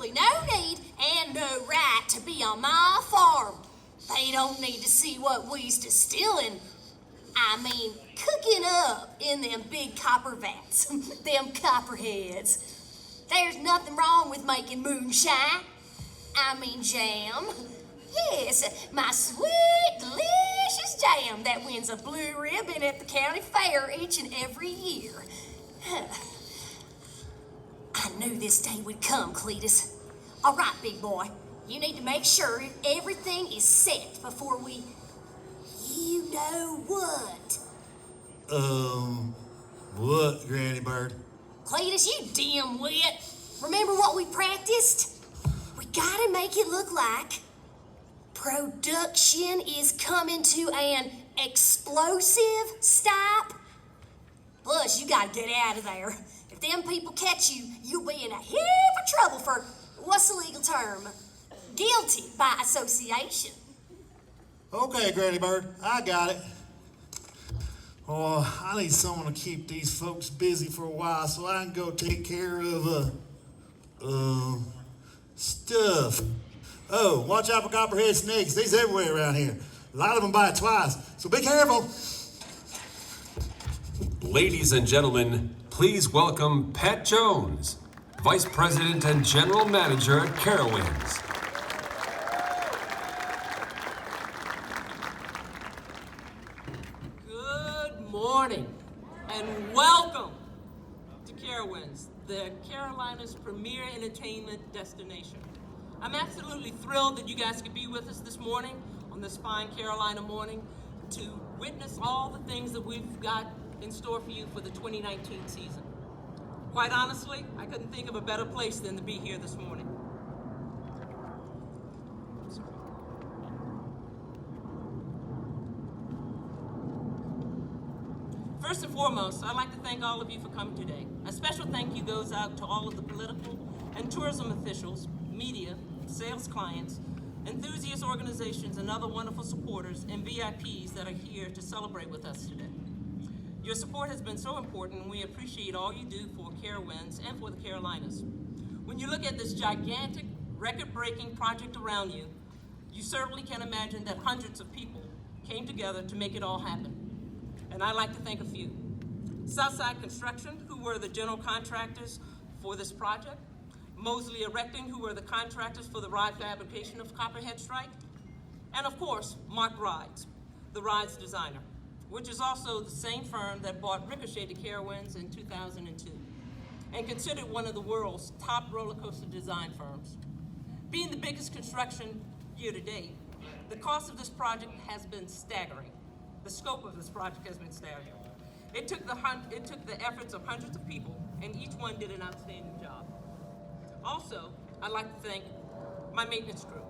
absolutely no need and no right to be on my farm. They don't need to see what we's distilling. I mean, cooking up in them big copper vats, them copperheads. There's nothing wrong with making moonshine. I mean jam. Yes, my sweet, delicious jam that wins a blue ribbon at the county fair each and every year. I knew this day would come, Cletus. All right, big boy, you need to make sure everything is set before we... You know what? What, Granny Bird? Cletus, you dim-wit. Remember what we practiced? We gotta make it look like production is coming to an explosive stop. Plus, you gotta get out of there. If them people catch you, you'll be in a heap of trouble for, what's the legal term? Guilty by association. Okay, Granny Bird, I got it. Oh, I need someone to keep these folks busy for a while so I can go take care of, stuff. Oh, watch out for copperhead snakes. They's everywhere around here. A lot of them bite twice, so be careful. Ladies and gentlemen, please welcome Pat Jones, Vice President and General Manager at Carowinds. Good morning and welcome to Carowinds, the Carolina's premier entertainment destination. I'm absolutely thrilled that you guys could be with us this morning on this fine Carolina morning to witness all the things that we've got in store for you for the 2019 season. Quite honestly, I couldn't think of a better place than to be here this morning. First and foremost, I'd like to thank all of you for coming today. A special thank you goes out to all of the political and tourism officials, media, sales clients, enthusiast organizations, and other wonderful supporters and VIPs that are here to celebrate with us today. Your support has been so important, and we appreciate all you do for Carowinds and for the Carolinas. When you look at this gigantic, record-breaking project around you, you certainly can imagine that hundreds of people came together to make it all happen. And I'd like to thank a few. Southside Construction, who were the general contractors for this project. Mosley Erecting, who were the contractors for the ride fabrication of Copperhead Strike. And of course, Mark Rides, the rides designer, which is also the same firm that bought Ricochet to Carowinds in 2002 and considered one of the world's top roller coaster design firms. Being the biggest construction year to date, the cost of this project has been staggering. The scope of this project has been staggering. It took the efforts of hundreds of people, and each one did an outstanding job. Also, I'd like to thank my maintenance crew.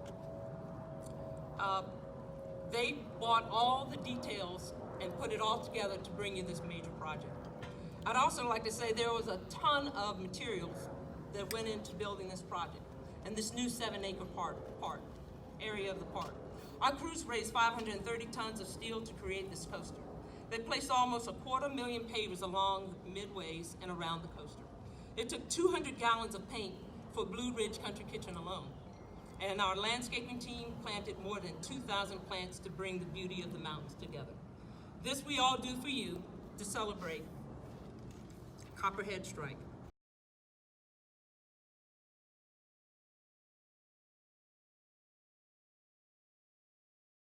They bought all the details and put it all together to bring you this major project. I'd also like to say there was a ton of materials that went into building this project and this new 7-acre area of the park. Our crews raised 530 tons of steel to create this coaster. They placed almost 250,000 pavers along midways and around the coaster. It took 200 gallons of paint for Blue Ridge Country Kitchen alone. And our landscaping team planted more than 2,000 plants to bring the beauty of the mountains together. This we all do for you to celebrate Copperhead Strike.